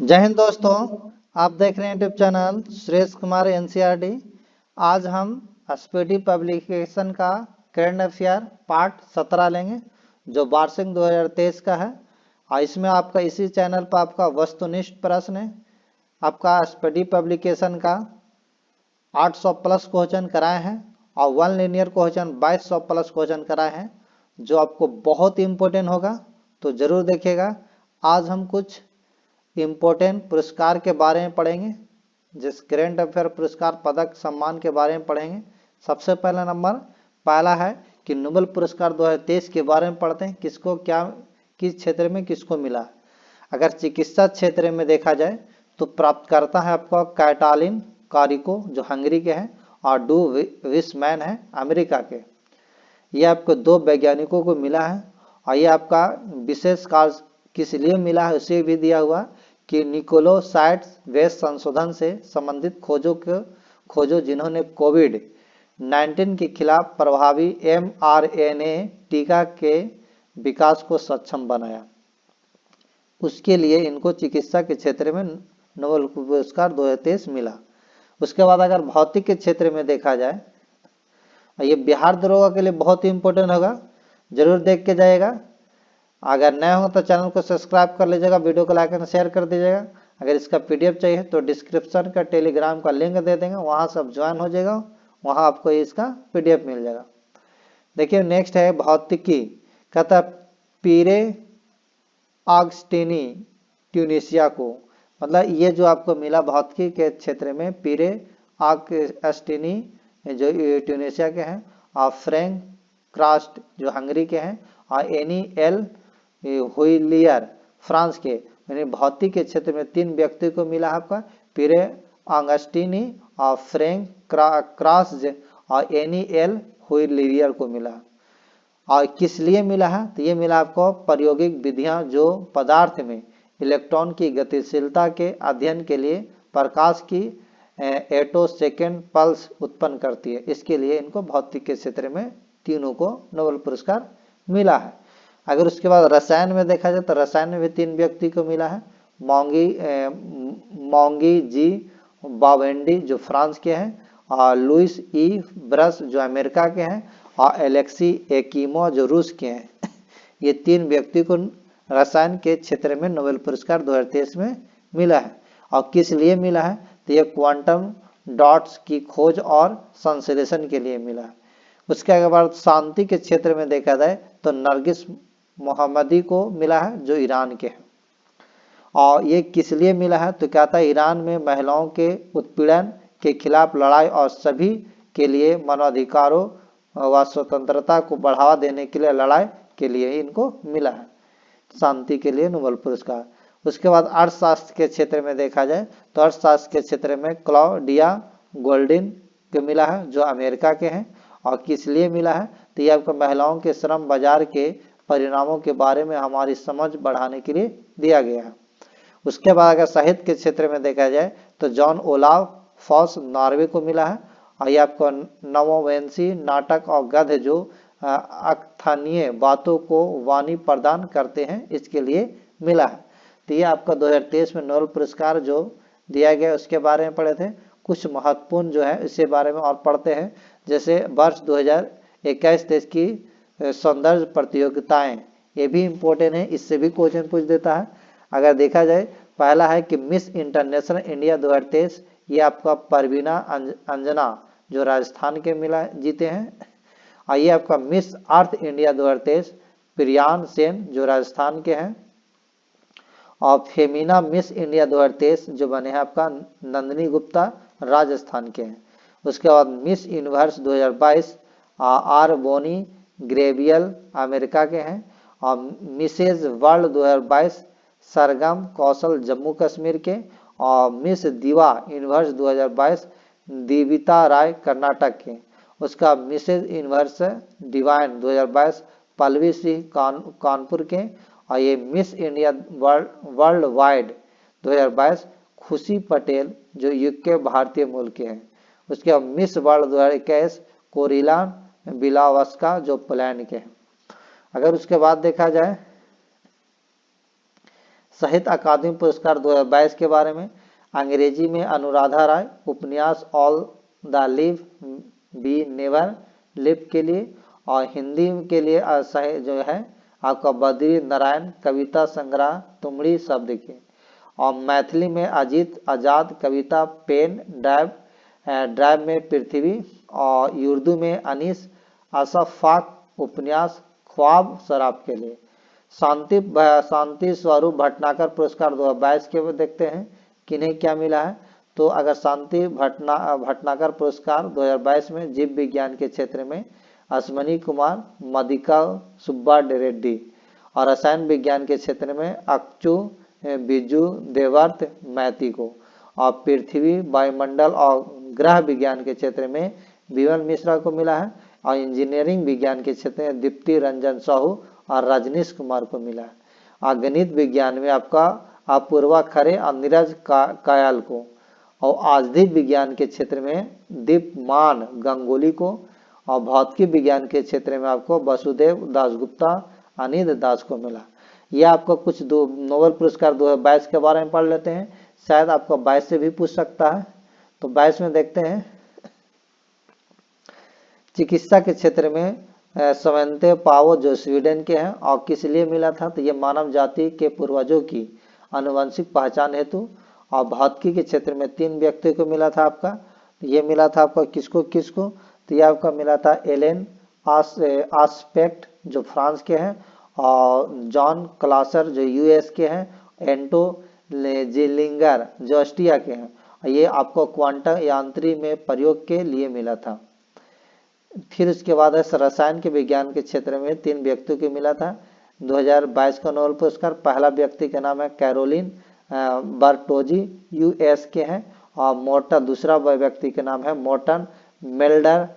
जय हिंद दोस्तों। आप देख रहे हैं YouTube channel Suresh Kumar NCERT. आज हम स्पीडी पब्लिकेशन का करंट अफेयर पार्ट 17 लेंगे जो वार्षिक 2023 का है। और इसमें आपका इसी चैनल पर आपका वस्तुनिष्ठ प्रश्न है। आपका स्पीडी पब्लिकेशन का 800 प्लस क्वेश्चन कराए हैं और one linear question 2200 plus question कराए हैं जो आपको बहुत इंपॉर्टेंट होगा, तो जरूर देखिएगा। आज हम कुछ इम्पोर्टेंट पुरस्कार के बारे में पढ़ेंगे, जिस करंट अफेयर पुरस्कार पदक सम्मान के बारे में पढ़ेंगे। सबसे पहला नंबर पहला है कि नोबेल पुरस्कार 2023 के बारे में पढ़ते हैं, किसको क्या किस क्षेत्र में किसको मिला। अगर चिकित्सा क्षेत्र में देखा जाए तो प्राप्तकर्ता है आपका कैटालिन कारिको जो हंगरी के हैं और डू विसमैन है अमेरिका के। ये आपको दो वैज्ञानिकों को मिला है और ये आपका विशेष कार्य किस लिए मिला है उसे भी दिया हुआ कि निकोलोसाइड्स बेस संशोधन से संबंधित खोजों जिन्होंने कोविड-19 के खिलाफ प्रभावी mRNA टीका के विकास को सक्षम बनाया, उसके लिए इनको चिकित्सा के क्षेत्र में नोबेल पुरस्कार 2023 मिला। उसके बाद अगर भौतिक के क्षेत्र में देखा जाए, ये बिहार दरोगा के लिए बहुत ही इंपॉर्टेंट होगा, जरूर देख के जाएगा। अगर नए हो तो चैनल को सब्सक्राइब कर लीजिएगा, वीडियो को लाइक एंड शेयर कर दीजिएगा। अगर इसका पीडीएफ चाहिए तो डिस्क्रिप्शन का टेलीग्राम का लिंक दे देंगे, वहां से आप ज्वाइन हो जाएगा, वहां आपको इसका पीडीएफ मिल जाएगा। देखिए नेक्स्ट है भौतिकी, कहता पीरे आगस्टिनी ट्यूनिसिया को, मतलब ये जो आपको मिला भौतिकी के क्षेत्र में पीरे आगस्टिनी जो ट्यूनिसिया के हैं और फ्रैंक क्रास्ट जो हंगरी के हैं और एनी एल हुइलियर फ्रांस के। यानी भौतिक के क्षेत्र में तीन व्यक्ति को मिला आपका पीरे आगस्टिनी और फ्रैंक क्रास और एनी एल हुइलियर को मिला। और किस लिए मिला है तो ये मिला आपको प्रायोगिक विधियां जो पदार्थ में इलेक्ट्रॉन की गतिशीलता के अध्ययन के लिए प्रकाश की एटोसेकेंड पल्स उत्पन्न करती है, इसके लिए इनको भौतिक के क्षेत्र में तीनों को नोबेल पुरस्कार मिला है। अगर उसके बाद रसायन में देखा जाए तो रसायन में भी तीन व्यक्ति को मिला है, मॉन्गी जी बावेंडी जो फ्रांस के हैं और लुइस ई ब्रस जो अमेरिका के हैं और एलेक्सी एकीमो जो रूस के हैं। ये तीन व्यक्ति को रसायन के क्षेत्र में नोबेल पुरस्कार 2023 में मिला है। और किस लिए मिला है तो ये क्वांटम डॉट्स की खोज और संश्लेषण के लिए मिला है। उसके बाद शांति के क्षेत्र में देखा जाए तो नरगिस मोहम्मदी को मिला है जो ईरान के हैं। और ये किस लिए मिला है तो कहता है ईरान में महिलाओं के उत्पीड़न के खिलाफ लड़ाई और सभी के लिए मानवाधिकारों व स्वतंत्रता को बढ़ावा देने के लिए लड़ाई के लिए ही इनको मिला है शांति के लिए नोबेल पुरस्कार। उसके बाद अर्थशास्त्र के क्षेत्र में देखा जाए तो अर्थशास्त्र के क्षेत्र में क्लॉडिया गोल्डिन को मिला है जो अमेरिका के हैं। और किस लिए मिला है तो यह आपको महिलाओं के श्रम बाजार के परिणामों के बारे में हमारी समझ बढ़ाने के लिए दिया गया है। उसके बाद अगर साहित्य के क्षेत्र में देखा जाए तो जॉन ओलाव फॉस नॉर्वे को मिला है और ये आपको नवोवेंसी नाटक और गद्य जो अकथनीय बातों को वाणी प्रदान करते हैं इसके लिए मिला है। तो ये आपका 2023 में नोबेल पुरस्कार जो दिया गया उसके बारे में पढ़े थे। कुछ महत्वपूर्ण जो है इसके बारे में और पढ़ते हैं, जैसे वर्ष 2021-23 की सौंदर्य प्रतियोगिताएं, ये भी इम्पोर्टेंट है, इससे भी क्वेश्चन पूछ देता है। अगर देखा जाए पहला है कि मिस इंटरनेशनल इंडिया 2023, ये आपका परवीना अंजना जो राजस्थान के मिला जीते हैं। और ये आपका Miss Earth India 2023 Priyan Sen जो राजस्थान के हैं। और फेमिना मिस इंडिया 2023 जो बने हैं आपका नंदिनी गुप्ता राजस्थान के हैं। उसके बाद Miss Universe 2022 R Bonnie Gabriel America के हैं। और मिसेज वर्ल्ड 2022 सरगम कौशल जम्मू कश्मीर के। और मिस दिवा यूनिवर्स 2022 दीविता राय कर्नाटक के। उसका Mrs Universe Divine 2022 Pallavi Singh Kanpur के। और ये मिस इंडिया वर्ल्ड वाइड 2022 खुशी पटेल जो यूके भारतीय मूल के हैं। उसके बाद मिस वर्ल्ड 2021 कोरिला बिलावस्का जो पोलैंड के हैं। अगर उसके बाद देखा जाए साहित्य अकादमी पुरस्कार 2022 के बारे में, अंग्रेजी में अनुराधा राय उपन्यास all the live be never live के लिए, और हिंदी के लिए जो है आपका बद्री नारायण कविता संग्रह तुमड़ी शब्द के, और मैथिली में अजीत आजाद कविता पेन ड्राइव में पृथ्वी, और उर्दू में अनीस असफाक उपन्यास ख्वाब शराब के लिए। शांति स्वरूप भटनागर पुरस्कार 2022 के देखते हैं किन्हें क्या मिला है। तो अगर शांति भटनागर पुरस्कार 2022 में जीव विज्ञान के क्षेत्र में अश्वनी कुमार मदिका सुब्बा रेड्डी, और रसायन विज्ञान के क्षेत्र में अक्चू बिजू देवर्त मैती को, और पृथ्वी वायुमंडल और ग्रह विज्ञान के क्षेत्र में विमल मिश्रा को मिला है, और इंजीनियरिंग विज्ञान के क्षेत्र में दीप्ति रंजन साहू और रजनीश कुमार को मिला है। और गणित विज्ञान में आपका अपूर्वा खरे और नीरज कायल को, और औषधि विज्ञान के क्षेत्र में दीपमान गंगोली को, और भौतिकी विज्ञान के क्षेत्र में आपको वसुदेव दासगुप्ता अनिल दास को मिला। यह आपको कुछ नोबेल पुरस्कार 2022 के बारे में पढ़ लेते हैं, शायद आपको 22 से भी पूछ सकता है। तो 22 में देखते हैं चिकित्सा के क्षेत्र में स्वंते पावो जो स्वीडन के हैं, और किस लिए मिला था, तो ये मानव जाति के पूर्वजों की आनुवंशिक पहचान हेतु। और भौतिकी के क्षेत्र में 3 व्यक्तियों को मिला था आपका, ये मिला था आपका किसको, तो ये आपका मिला था एलेन आस्पेक्ट जो फ्रांस के हैं, और जॉन क्लासर जो यूएस के हैं, एंटो जिलिंगर जो ऑस्ट्रिया के हैं। ये आपको क्वांटम यांत्रिकी में प्रयोग के लिए मिला था। फिर उसके बाद है रसायन के विज्ञान के क्षेत्र में 3 व्यक्तियों को मिला था 2022 का नोबेल पुरस्कार। पहला व्यक्ति का नाम है कैरोलिन बर्टोजी यूएस के हैं, और दूसरा व्यक्ति का नाम है मोर्टन मेल्डर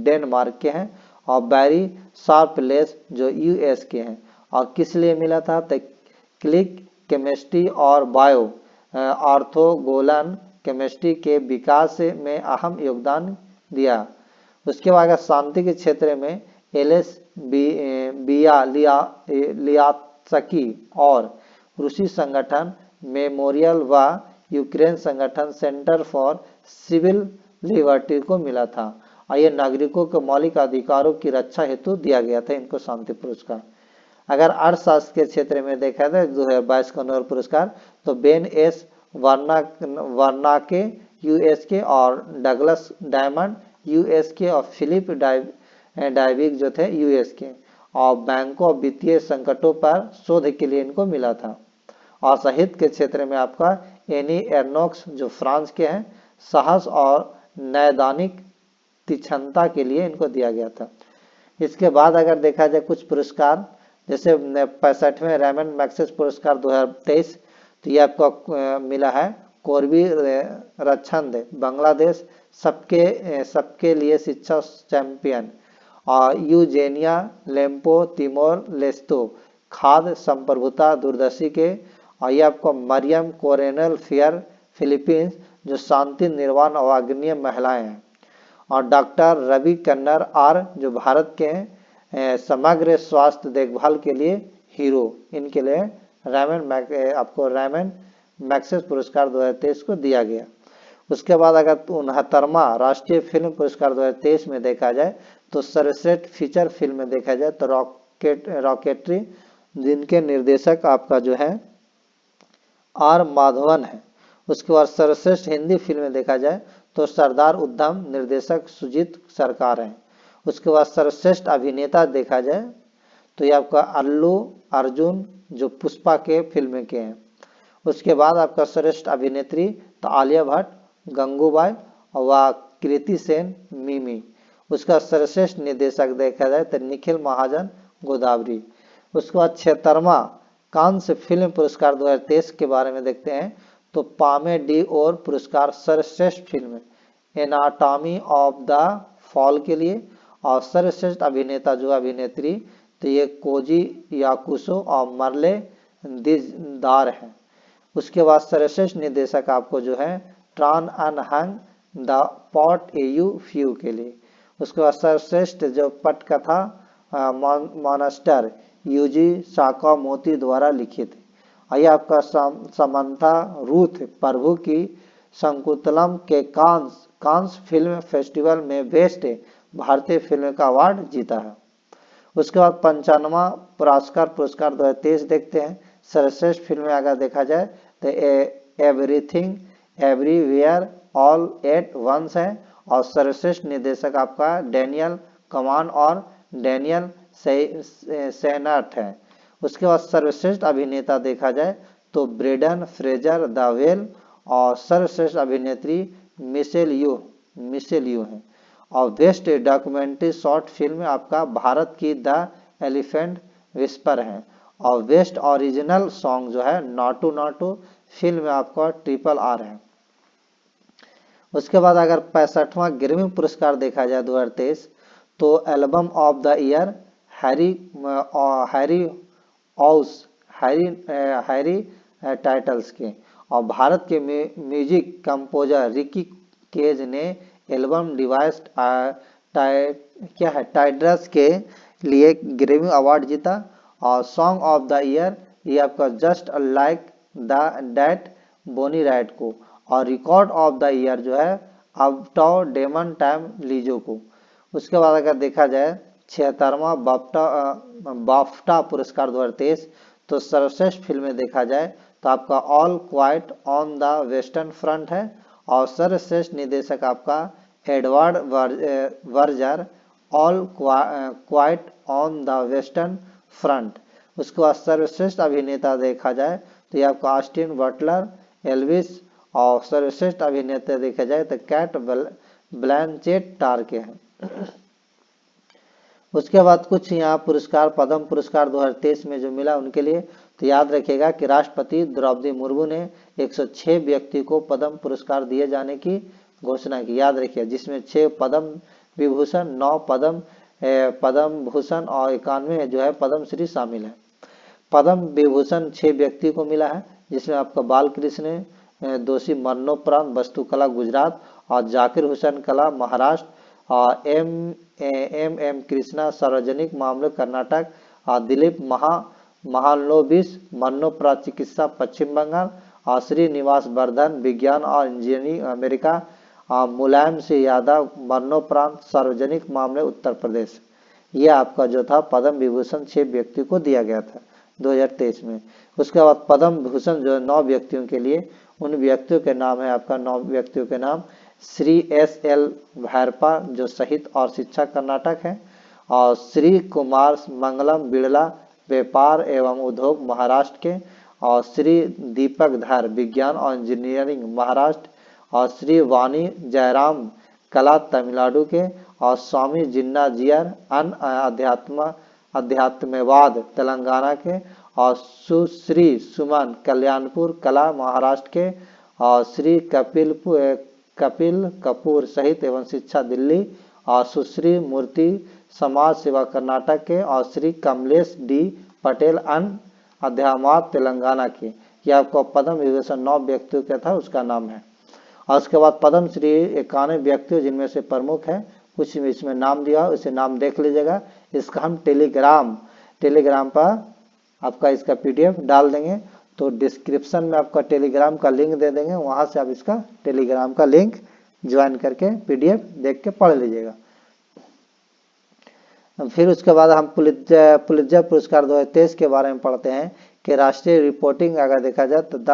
डेनमार्क के हैं, और बैरी शार्पलेस जो यूएस के हैं। और किस लिए मिला था, तो क्लिक केमिस्ट्री और बायो ऑर्थोगोनल केमिस्ट्री के विकास में अहम योगदान दिया। उसके बाद शांति के क्षेत्र में एलएस लियात्सकी और रूसी संगठन मेमोरियल व यूक्रेन संगठन सेंटर फॉर सिविल लिबर्टी को मिला था, और ये नागरिकों के मौलिक अधिकारों की रक्षा हेतु दिया गया था इनको शांति पुरस्कार। अगर अर्थशास्त्र के क्षेत्र में देखा जाए 2022 का नोबेल पुरस्कार, तो बेन एस वार्नाके यूएस के, और डगलस डायमंड यूएस के, और फिलिप डाइविक जो थे यूएस के, और बैंकों और वित्तीय संकटों पर शोध के लिए इनको मिला था। और साहित्य के क्षेत्र में आपका एनी एर्नोक्स जो फ्रांस के हैं, साहस और नैदानिक तीक्ष्णता के लिए इनको दिया गया था। इसके बाद अगर देखा जाए कुछ पुरस्कार, जैसे 65वें रेमन मैग्सेसे पुरस्कार 2023, तो ये आपको मिला है कोरबी रक्षंद बांग्लादेश सबके लिए शिक्षा चैंपियन, और यूजेनिया लेम्पो तिमोर लेस्तो खाद्य संप्रभुता दूरदर्शी के, और ये आपको मरियम कोरेनल फियर फिलीपींस जो शांति निर्वाण अवाग्नीय महिलाएं हैं, और डॉक्टर रवि कन्नर आर जो भारत के हैं समग्र स्वास्थ्य देखभाल के लिए हीरो, इनके लिए रेमन मैग्सेसे पुरस्कार 2023 को दिया गया। उसके बाद अगर 69वां राष्ट्रीय फिल्म पुरस्कार 2023 में देखा जाए, तो सर्वश्रेष्ठ फीचर फिल्म में देखा जाए तो रॉकेटरी जिनके निर्देशक आपका जो है आर माधवन है। उसके बाद सर्वश्रेष्ठ हिंदी फिल्म में देखा जाए तो सरदार उद्धम निर्देशक सुजीत सरकार हैं। उसके बाद सर्वश्रेष्ठ अभिनेता देखा जाए तो ये आपका अल्लू अर्जुन जो पुष्पा के फिल्म के हैं। उसके बाद आपका श्रेष्ठ अभिनेत्री तो आलिया भट्ट, गंगूबाई व कृति सेन मिमी। उसका सर्वश्रेष्ठ निर्देशक देखा जाए तो निखिल महाजन गोदावरी। उसके बाद 76वां कांस्य फिल्म पुरस्कार 2023 के बारे में देखते हैं तो पामे डी और पुरस्कार सर्वश्रेष्ठ film anatomy of the fall के लिए, और सर्वश्रेष्ठ अभिनेता जो अभिनेत्री तो ये कोजी याकुसो और मरले दिजदार हैं। उसके बाद सर्वश्रेष्ठ निर्देशक आपको जो है ट्रान अन हंग द पॉट एयू फ्यू के लिए। उसके बाद सर्वश्रेष्ठ जो पटकथा मॉन्स्टर यूजी साकामोतो द्वारा लिखित, और ये आपका समंथा रूथ प्रभु की शंकुतलम के कांस फिल्म फेस्टिवल में बेस्ट भारतीय फिल्म का अवार्ड जीता है। उसके बाद 95वां पुरस्कार 2023 देखते हैं। सर्वश्रेष्ठ फिल्म में अगर देखा जाए तो everything everywhere all at once है, और सर्वश्रेष्ठ निर्देशक आपका डैनियल कमान और डैनियल सेनाट है। उसके बाद सर्वश्रेष्ठ अभिनेता देखा जाए तो ब्रेडन फ्रेजर द वेल, और सर्वश्रेष्ठ अभिनेत्री मिशेल यू है। और बेस्ट डॉक्यूमेंट्री शॉर्ट फिल्म आपका भारत की द एलिफेंट विस्पर है। और बेस्ट ओरिजिनल सॉन्ग जो है नाटू नाटू फिल्म में आपका RRR है। उसके बाद अगर 65वां ग्रैमी पुरस्कार देखा जाए 2023 तो album of the year Harry titles के, और भारत के म्यूजिक कंपोजर रिकी केज ने एल्बम डिवाइस टाइटल्स के लिए ग्रैमी अवार्ड जीता। और सॉन्ग ऑफ द ईयर ये आपका just like that Bonnie Wright को, और रिकॉर्ड ऑफ द ईयर जो है अवटॉ डेमन टाइम लीजो को। उसके बाद अगर देखा जाए 76वां बाफ्टा पुरस्कार 2023 तो सर्वश्रेष्ठ फिल्म में देखा जाए तो आपका All Quiet on the Western Front है, और सर्वश्रेष्ठ निर्देशक आपका Edward Berger All Quiet on the Western Front. उसके बाद सर्वश्रेष्ठ अभिनेता देखा जाए तो ये आपका ऑस्टिन बटलर एल्विस, और सर्वश्रेष्ठ अभिनेता देखा जाए तो कैट ब्लैंचेट टार्के हैं। उसके बाद कुछ यहाँ पुरस्कार पद्म पुरस्कार 2023 में जो मिला उनके लिए तो याद रखिएगा कि राष्ट्रपति द्रौपदी मुर्मू ने 106 व्यक्ति को पद्म पुरस्कार दिए जाने की घोषणा की, याद रखिए, जिसमें 6 पद्म विभूषण, 9 पद्म भूषण और 91 जो है पद्म श्री शामिल है। पद्म विभूषण 6 व्यक्ति को मिला है, जिसमें आपका बाल कृष्ण दोषी मरणोपरांत वास्तुकला गुजरात, और जाकिर हुसैन कला महाराष्ट्र, और एम कृष्णा सार्वजनिक मामले कर्नाटक, और दिलीप महालनोबिस मरणोपरांत चिकित्सा पश्चिम बंगाल, और श्रीनिवास वर्धन विज्ञान और इंजीनियरिंग अमेरिका, मुलायम सिंह यादव मरणोपरांत सार्वजनिक मामले उत्तर प्रदेश। ये आपका जो था पद्म विभूषण 6 व्यक्ति को दिया गया था 2023 में। उसके बाद पद्म भूषण जो 9 व्यक्तियों के लिए, उन व्यक्तियों के नाम है आपका 9 व्यक्तियों के नाम श्री SL भैरपा जो साहित्य और शिक्षा कर्नाटक है, और श्री कुमार मंगलम बिड़ला व्यापार एवं उद्योग महाराष्ट्र के, और श्री दीपक धर विज्ञान और इंजीनियरिंग महाराष्ट्र, और श्री वाणी जयराम कला तमिलनाडु के, और स्वामी जिन्ना जियर अध्यात्मवाद तेलंगाना के, और सुश्री सुमन कल्याणपुर कला महाराष्ट्र के, और श्री कपिल कपूर साहित्य एवं शिक्षा दिल्ली, और सुश्री मूर्ति समाज सेवा कर्नाटक के, और श्री कमलेश D पटेल अध्यात्मवाद तेलंगाना के। यह आपको पद्म विभूषण 9 व्यक्तियों का था उसका नाम है। और उसके बाद पद्म श्री 91 व्यक्तियों जिनमें से प्रमुख है, कुछ इसमें नाम दिया उसे नाम देख लीजिएगा। इसका हम टेलीग्राम पर आपका इसका PDF डाल देंगे, तो डिस्क्रिप्शन में आपका टेलीग्राम का लिंक दे देंगे, वहां से आप इसका टेलीग्राम का लिंक ज्वाइन करके PDF देख के पढ़ लीजिएगा। फिर उसके बाद हम पुलित्जर पुरस्कार 2023 के बारे में पढ़ते हैं कि राष्ट्रीय रिपोर्टिंग अगर देखा जाए तो द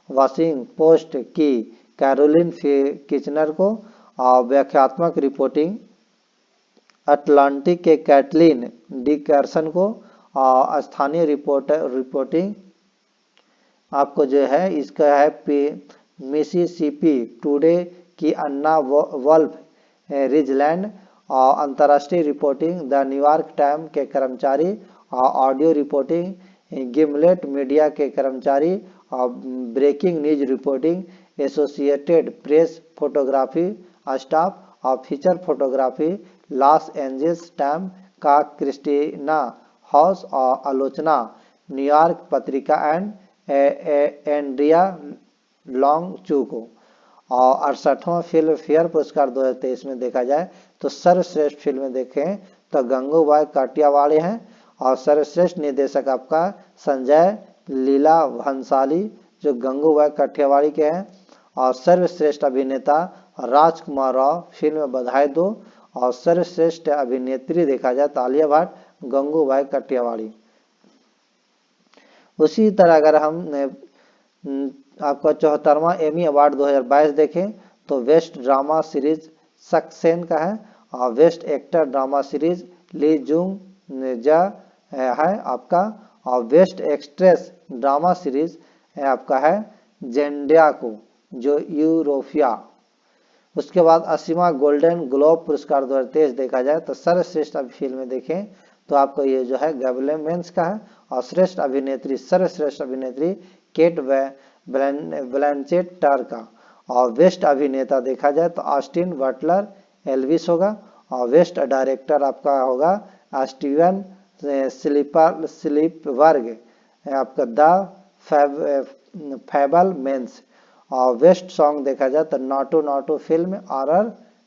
वाशिंग पोस्ट की कैरोलिन किचनर को, और व्याख्यात्मक रिपोर्टिंग अटलांटिक के कैटलिन डिकर्सन को, और स्थानीय रिपोर्टिंग आपको जो है इसका है मिसिसिपी टुडे की अन्ना वल्फ रिजलैंड, और अंतर्राष्ट्रीय रिपोर्टिंग द न्यूयॉर्क टाइम के कर्मचारी, और ऑडियो रिपोर्टिंग गिमलेट मीडिया के कर्मचारी, और breaking news reporting Associated Press photography staff, और feature photography Los Angeles time का क्रिस्टीना हाउस, और आलोचना न्यूयॉर्क पत्रिका एंड्रिया लॉन्ग चू को। और 68वां फिल्म फेयर पुरस्कार 2023 में देखा जाए तो सर्वश्रेष्ठ फिल्म में देखें तो गंगूबाई काटियावाड़ी हैं, और सर्वश्रेष्ठ निर्देशक आपका संजय लीला भंसाली जो गंगूबाई काठियावाड़ी के हैं, और सर्वश्रेष्ठ अभिनेता राजकुमार राव फिल्म बधाई दो, और सर्वश्रेष्ठ अभिनेत्री देखा जाए तो आलिया भट्ट, गंगूबाई काठियावाड़ी। उसी तरह अगर हम आपका 74वां एमी अवार्ड 2022 देखें तो बेस्ट ड्रामा सीरीज सक्सेन का है, और बेस्ट एक्टर ड्रामा सीरीज ली जुंग जा है आपका, और बेस्ट एक्ट्रेस ड्रामा सीरीज है आपका है जेंडियाको जो यूरोपिया। उसके बाद 80वां गोल्डन ग्लोब पुरस्कार 2023 देखा जाए तो सर्वश्रेष्ठ फिल्म देखें तो आपको ये जो है गैबलेमेंस का है, और श्रेष्ठ अभिनेत्री सर्वश्रेष्ठ अभिनेत्री केट ब्लैंचेट टार का, और बेस्ट अभिनेता देखा जाए तो ऑस्टिन बटलर एल्विस होगा, और बेस्ट डायरेक्टर आपका होगा स्टीवन स्लिपबर्ग आपका द फेबल मेंस, और बेस्ट सॉन्ग देखा जाए तो NATO NATO film R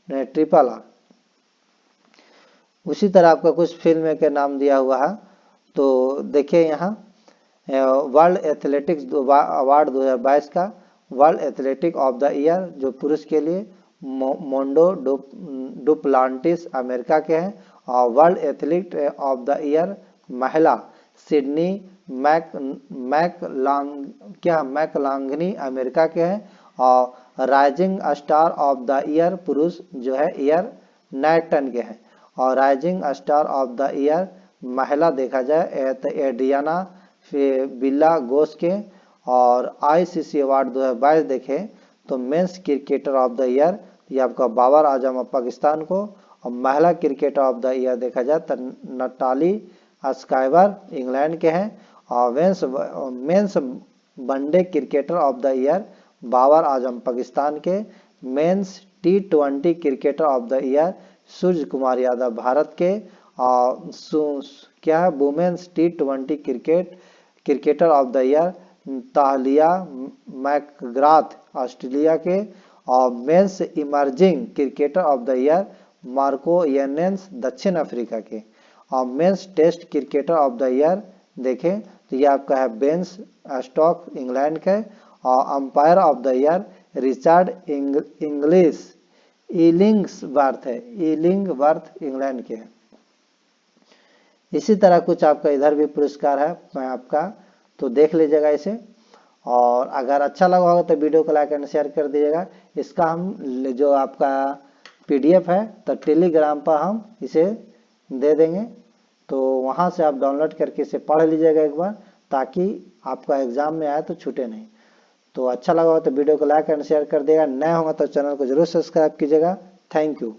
triple R. उसी तरह आपका कुछ फिल्म के नाम दिया हुआ है, तो देखिए यहाँ वर्ल्ड एथलेटिक्स अवार्ड 2022 का world athletic of the year जो पुरुष के लिए मोंडो डुप्लांटिस अमेरिका के हैं, और world athlete of the year महिला सिडनी मैकलांगनी अमेरिका के हैं, और rising star of the year पुरुष जो है ईयर नाइटन के हैं, और rising star of the year महिला देखा जाए तो एड्रियाना बिल्ला गोस के, और आईसीसी अवार्ड 2022 देखें तो men's cricketer of the year ये आपका बाबर आजम पाकिस्तान को, और महिला क्रिकेटर ऑफ द ईयर देखा जाए तो नटाली स्काइबर इंग्लैंड के हैं, और men's one day cricketer of the year Babar Azam Pakistan के, men's T20 cricketer of the year Surya Kumar Yadav Bharat के, और क्या है women's T20 cricketer of the year Tahlia McGrath Australia के, और men's emerging cricketer of the year Marco Jansen दक्षिण अफ्रीका के, और men's Test cricketer of the year देखें तो ये आपका है बेन स्टोक इंग्लैंड के, और umpire of the year Richard English Illingworth है, इलिंगवर्थ इंग्लैंड के। इसी तरह कुछ आपका इधर भी पुरस्कार है मैं आपका, तो देख लीजिएगा इसे, और अगर अच्छा लगा होगा तो वीडियो को लाइक एंड शेयर कर दीजिएगा। इसका हम जो आपका PDF है तो टेलीग्राम पर हम इसे दे देंगे, तो वहाँ से आप डाउनलोड करके इसे पढ़ लीजिएगा एक बार, ताकि आपका एग्जाम में आए तो छूटे नहीं। तो अच्छा लगा हो तो वीडियो को लाइक एंड शेयर कर देगा, नए होगा तो चैनल को जरूर सब्सक्राइब कीजिएगा। Thank you.